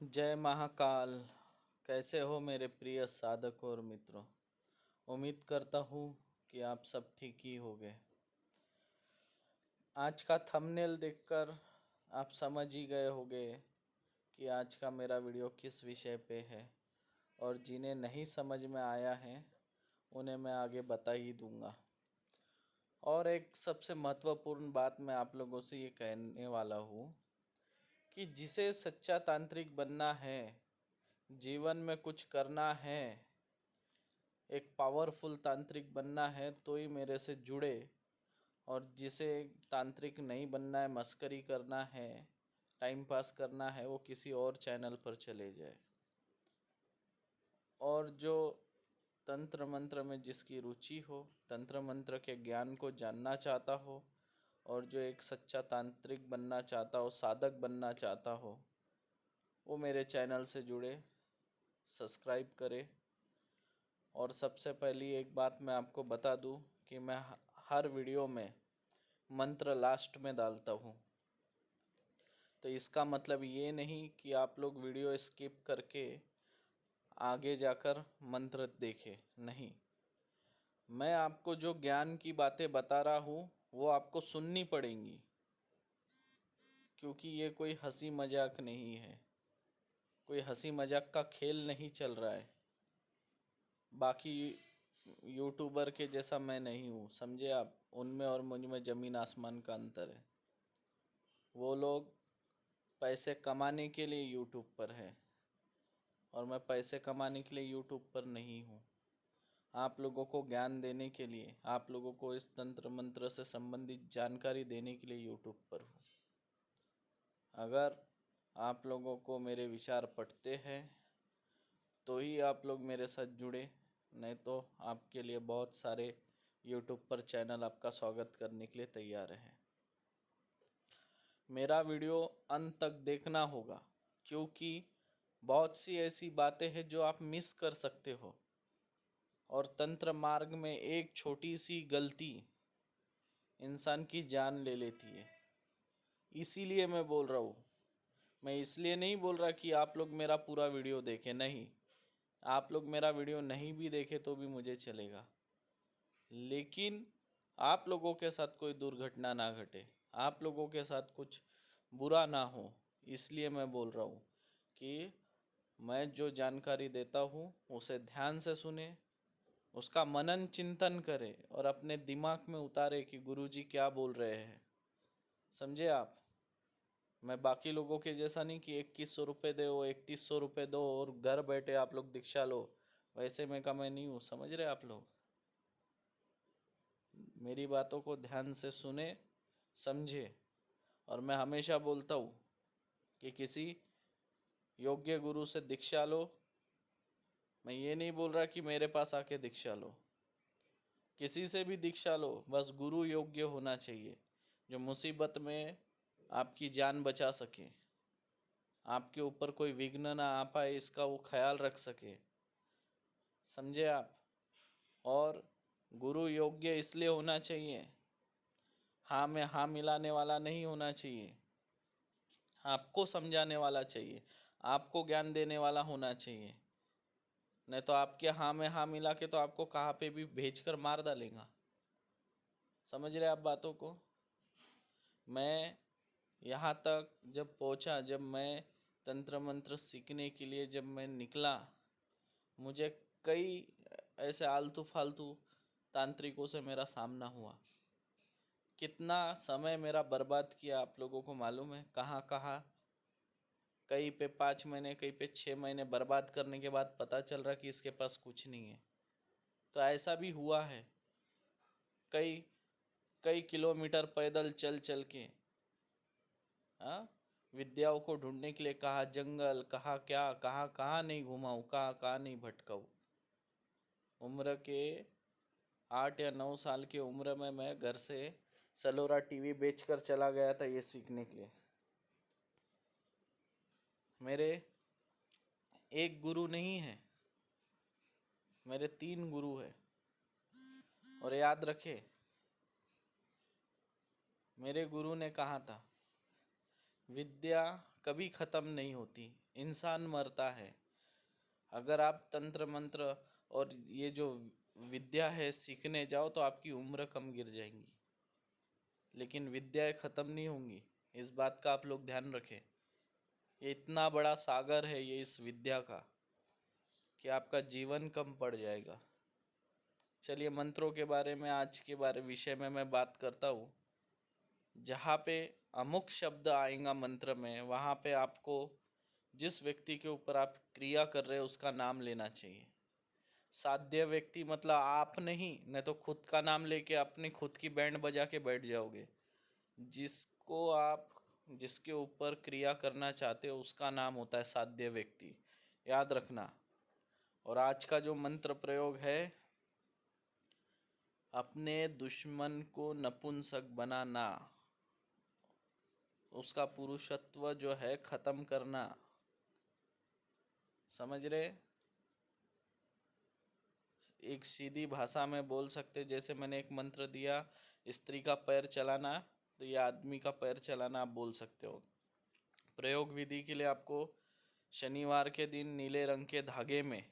जय महाकाल। कैसे हो मेरे प्रिय साधक और मित्रों। उम्मीद करता हूँ कि आप सब ठीक ही होंगे। आज का थंबनेल देखकर आप समझ ही गए होंगे कि आज का मेरा वीडियो किस विषय पे है, और जिन्हें नहीं समझ में आया है उन्हें मैं आगे बता ही दूंगा। और एक सबसे महत्वपूर्ण बात मैं आप लोगों से ये कहने वाला हूँ कि जिसे सच्चा तांत्रिक बनना है, जीवन में कुछ करना है, एक पावरफुल तांत्रिक बनना है, तो ही मेरे से जुड़े। और जिसे तांत्रिक नहीं बनना है, मस्करी करना है, टाइम पास करना है, वो किसी और चैनल पर चले जाए। और जो तंत्र मंत्र में जिसकी रुचि हो, तंत्र मंत्र के ज्ञान को जानना चाहता हो, और जो एक सच्चा तांत्रिक बनना चाहता हो, साधक बनना चाहता हो, वो मेरे चैनल से जुड़े, सब्सक्राइब करे। और सबसे पहली एक बात मैं आपको बता दूं कि मैं हर वीडियो में मंत्र लास्ट में डालता हूं। तो इसका मतलब ये नहीं कि आप लोग वीडियो स्किप करके आगे जाकर मंत्र देखें, नहीं। मैं आपको जो ज्ञान की बातें बता रहा हूँ वो आपको सुननी पड़ेंगी, क्योंकि ये कोई हंसी मजाक नहीं है, कोई हंसी मजाक का खेल नहीं चल रहा है। बाकी यूट्यूबर के जैसा मैं नहीं हूँ, समझे आप। उनमें और मुझ में ज़मीन आसमान का अंतर है। वो लोग पैसे कमाने के लिए यूट्यूब पर है, और मैं पैसे कमाने के लिए यूट्यूब पर नहीं हूँ। आप लोगों को ज्ञान देने के लिए, आप लोगों को इस तंत्र मंत्र से संबंधित जानकारी देने के लिए यूट्यूब पर हूँ। अगर आप लोगों को मेरे विचार पटते हैं तो ही आप लोग मेरे साथ जुड़े, नहीं तो आपके लिए बहुत सारे यूट्यूब पर चैनल आपका स्वागत करने के लिए तैयार हैं। मेरा वीडियो अंत तक देखना होगा, क्योंकि बहुत सी ऐसी बातें हैं जो आप मिस कर सकते हो, और तंत्र मार्ग में एक छोटी सी गलती इंसान की जान ले लेती है। इसीलिए मैं बोल रहा हूँ। मैं इसलिए नहीं बोल रहा कि आप लोग मेरा पूरा वीडियो देखें, नहीं। आप लोग मेरा वीडियो नहीं भी देखें तो भी मुझे चलेगा, लेकिन आप लोगों के साथ कोई दुर्घटना ना घटे, आप लोगों के साथ कुछ बुरा ना हो। इसलिए मैं बोल रहा हूँ कि मैं जो जानकारी देता हूँ उसे ध्यान से सुने, उसका मनन चिंतन करें, और अपने दिमाग में उतारे कि गुरुजी क्या बोल रहे हैं। समझे आप। मैं बाकी लोगों के जैसा नहीं कि 2100 रुपये दो, 3100 रुपये दो और घर बैठे आप लोग दीक्षा लो, वैसे मैं का मैं नहीं हूँ। समझ रहे आप लोग। मेरी बातों को ध्यान से सुने, समझे। और मैं हमेशा बोलता हूँ कि किसी योग्य गुरु से दीक्षा लो। मैं ये नहीं बोल रहा कि मेरे पास आके दीक्षा लो, किसी से भी दीक्षा लो, बस गुरु योग्य होना चाहिए, जो मुसीबत में आपकी जान बचा सके, आपके ऊपर कोई विघ्न ना आ पाए, इसका वो ख्याल रख सके। समझे आप। और गुरु योग्य इसलिए होना चाहिए, हाँ में हाँ मिलाने वाला नहीं होना चाहिए, आपको समझाने वाला चाहिए, आपको ज्ञान देने वाला होना चाहिए। नहीं तो आपके हाँ में हाँ मिला के तो आपको कहाँ पे भी भेजकर मार डालेगा। समझ रहे आप बातों को। मैं यहाँ तक जब पहुँचा, जब मैं तंत्र मंत्र सीखने के लिए जब मैं निकला, मुझे कई ऐसे आलतू फालतू तांत्रिकों से मेरा सामना हुआ। कितना समय मेरा बर्बाद किया आप लोगों को मालूम है। कहाँ कहाँ, कहीं पे 5 महीने, कहीं पे 6 महीने बर्बाद करने के बाद पता चल रहा कि इसके पास कुछ नहीं है। तो ऐसा भी हुआ है। कई कई किलोमीटर पैदल चल चल के, हाँ, विद्याओं को ढूंढने के लिए, कहाँ जंगल, कहाँ क्या, कहाँ कहाँ नहीं घुमाऊँ, कहाँ कहाँ नहीं भटकाऊँ। उम्र के 8 या 9 साल की उम्र में मैं घर से सलोरा टीवी बेचकर चला गया था ये सीखने के लिए। मेरे एक गुरु नहीं है, मेरे 3 गुरु हैं। और याद रखे, मेरे गुरु ने कहा था, विद्या कभी ख़त्म नहीं होती, इंसान मरता है। अगर आप तंत्र मंत्र और ये जो विद्या है सीखने जाओ तो आपकी उम्र कम गिर जाएंगी, लेकिन विद्याएं ख़त्म नहीं होंगी। इस बात का आप लोग ध्यान रखें। ये इतना बड़ा सागर है ये इस विद्या का कि आपका जीवन कम पड़ जाएगा। चलिए मंत्रों के बारे में आज के विषय में मैं बात करता हूँ। जहाँ पे अमुक शब्द आएगा मंत्र में, वहाँ पे आपको जिस व्यक्ति के ऊपर आप क्रिया कर रहे हो उसका नाम लेना चाहिए। साध्य व्यक्ति मतलब आप नहीं तो खुद का नाम लेके अपनी खुद की बैंड बजा के बैठ जाओगे। जिसके ऊपर क्रिया करना चाहते हो उसका नाम होता है साध्य व्यक्ति, याद रखना। और आज का जो मंत्र प्रयोग है, अपने दुश्मन को नपुंसक बनाना, उसका पुरुषत्व जो है खत्म करना। समझ रहे? एक सीधी भाषा में बोल सकते, जैसे मैंने एक मंत्र दिया स्त्री का पैर चलाना, तो ये आदमी का पैर चलाना आप बोल सकते हो। प्रयोग विधि के लिए आपको शनिवार के दिन नीले रंग के धागे में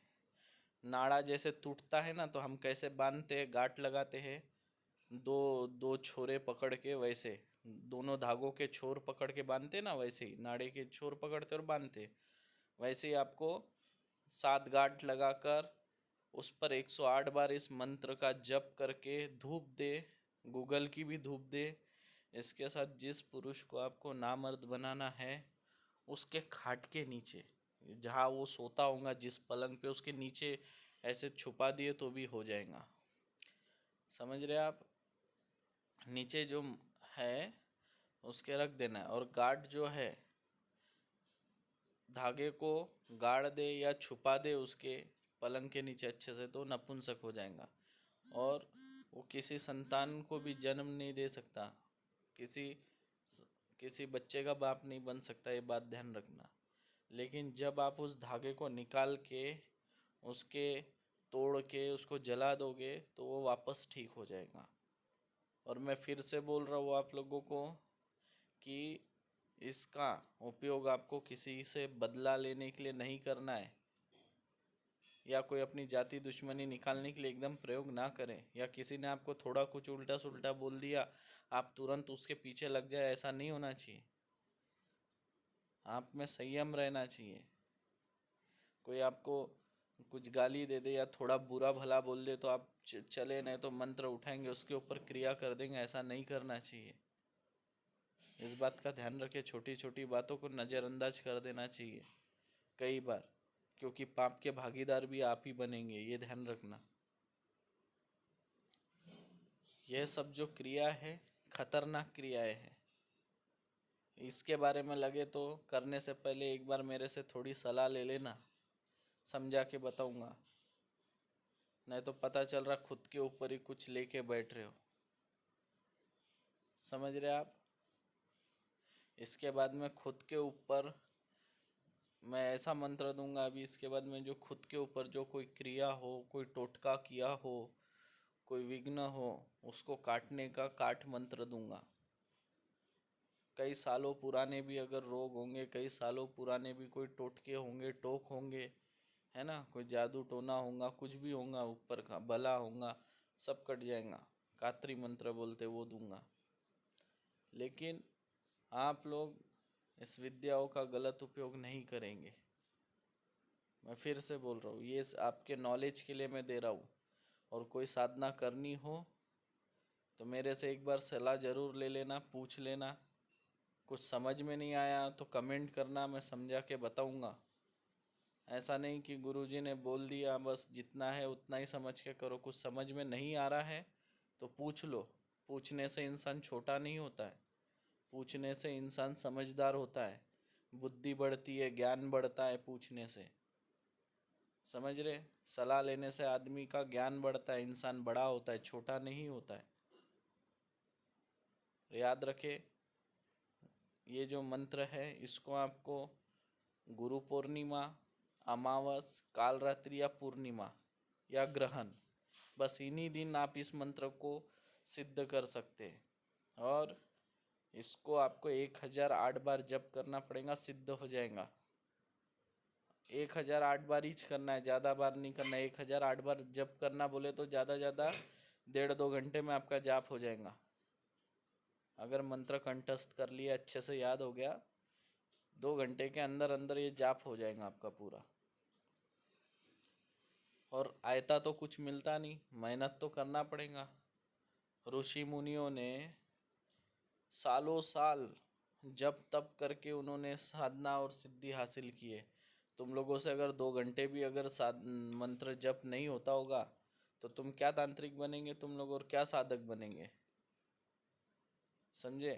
नाड़ा जैसे टूटता है ना, तो हम कैसे बांधते हैं, गांठ लगाते हैं दो दो छोरे पकड़ के, वैसे दोनों धागों के छोर पकड़ के बांधते ना, वैसे ही नाड़े के छोर पकड़ते और बांधते, वैसे ही आपको 7 गांठ लगाकर उस पर 108 बार इस मंत्र का जप करके धूप दे, गूगल की भी धूप दे। इसके साथ जिस पुरुष को आपको नामर्द बनाना है उसके खाट के नीचे, जहाँ वो सोता होगा जिस पलंग पे, उसके नीचे ऐसे छुपा दिए तो भी हो जाएगा। समझ रहे आप? नीचे जो है उसके रख देना है, और गार्ड जो है धागे को गाड़ दे या छुपा दे उसके पलंग के नीचे अच्छे से, तो नपुंसक हो जाएगा। और वो किसी संतान को भी जन्म नहीं दे सकता, किसी बच्चे का बाप नहीं बन सकता, ये बात ध्यान रखना। लेकिन जब आप उस धागे को निकाल के उसके तोड़ के उसको जला दोगे तो वो वापस ठीक हो जाएगा। और मैं फिर से बोल रहा हूँ आप लोगों को कि इसका उपयोग आपको किसी से बदला लेने के लिए नहीं करना है, या कोई अपनी जाति दुश्मनी निकालने के लिए एकदम प्रयोग ना करें। या किसी ने आपको थोड़ा कुछ उल्टा सुल्टा बोल दिया, आप तुरंत उसके पीछे लग जाए, ऐसा नहीं होना चाहिए। आप में संयम रहना चाहिए। कोई आपको कुछ गाली दे दे या थोड़ा बुरा भला बोल दे तो आप चले, नहीं तो मंत्र उठाएंगे उसके ऊपर क्रिया कर देंगे, ऐसा नहीं करना चाहिए। इस बात का ध्यान रखें, छोटी छोटी बातों को नज़रअंदाज कर देना चाहिए कई बार, क्योंकि पाप के भागीदार भी आप ही बनेंगे, ये ध्यान रखना। यह सब जो क्रिया है खतरनाक क्रियाएं हैं। इसके बारे में लगे तो करने से पहले एक बार मेरे से थोड़ी सलाह ले लेना, समझा के बताऊंगा। नहीं तो पता चल रहा खुद के ऊपर ही कुछ लेके बैठ रहे हो। समझ रहे आप? इसके बाद में खुद के ऊपर मैं ऐसा मंत्र दूंगा अभी, इसके बाद में जो खुद के ऊपर जो कोई क्रिया हो, कोई टोटका किया हो, कोई विघ्न हो, उसको काटने का काट मंत्र दूंगा। कई सालों पुराने भी अगर रोग होंगे, कई सालों पुराने भी कोई टोटके होंगे, टोक होंगे, है ना, कोई जादू टोना होगा, कुछ भी होगा ऊपर का भला होगा, सब कट जाएगा। कात्री मंत्र बोलते वो दूंगा। लेकिन आप लोग इस विद्याओं का गलत उपयोग नहीं करेंगे। मैं फिर से बोल रहा हूँ, ये आपके नॉलेज के लिए मैं दे रहा हूँ। और कोई साधना करनी हो तो मेरे से एक बार सलाह ज़रूर ले लेना, पूछ लेना। कुछ समझ में नहीं आया तो कमेंट करना, मैं समझा के बताऊँगा। ऐसा नहीं कि गुरुजी ने बोल दिया बस जितना है उतना ही समझ के करो। कुछ समझ में नहीं आ रहा है तो पूछ लो। पूछने से इंसान छोटा नहीं होता है, पूछने से इंसान समझदार होता है, बुद्धि बढ़ती है, ज्ञान बढ़ता है पूछने से। समझ रहे? सलाह लेने से आदमी का ज्ञान बढ़ता है, इंसान बड़ा होता है, छोटा नहीं होता है। याद रखे, ये जो मंत्र है इसको आपको गुरु पूर्णिमा, अमावस, काल रात्रि या पूर्णिमा या ग्रहण, बस इन्हीं दिन आप इस मंत्र को सिद्ध कर सकते हैं। और इसको आपको 1008 बार जप करना पड़ेगा, सिद्ध हो जाएगा। 1008 बार ही करना है, ज़्यादा बार नहीं करना है। 1008 बार जप करना बोले तो ज़्यादा 1.5-2 घंटे में आपका जाप हो जाएगा। अगर मंत्र कंठस्थ कर लिया, अच्छे से याद हो गया, 2 घंटे के अंदर अंदर ये जाप हो जाएगा आपका पूरा। और आयता तो कुछ मिलता नहीं, मेहनत तो करना पड़ेगा। ऋषि मुनियों ने सालों साल जप तप करके उन्होंने साधना और सिद्धि हासिल की है। तुम लोगों से अगर 2 घंटे भी अगर मंत्र जप नहीं होता होगा तो तुम क्या तांत्रिक बनेंगे तुम लोग, और क्या साधक बनेंगे, समझे।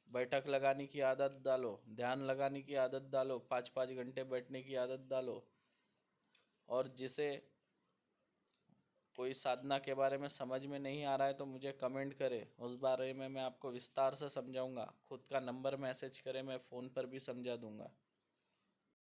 बैठक लगाने की आदत डालो, ध्यान लगाने की आदत डालो, 5-5 घंटे बैठने की आदत डालो। और जिसे कोई साधना के बारे में समझ में नहीं आ रहा है तो मुझे कमेंट करे, उस बारे में मैं आपको विस्तार से समझाऊंगा। खुद का नंबर मैसेज करें, मैं फ़ोन पर भी समझा दूंगा।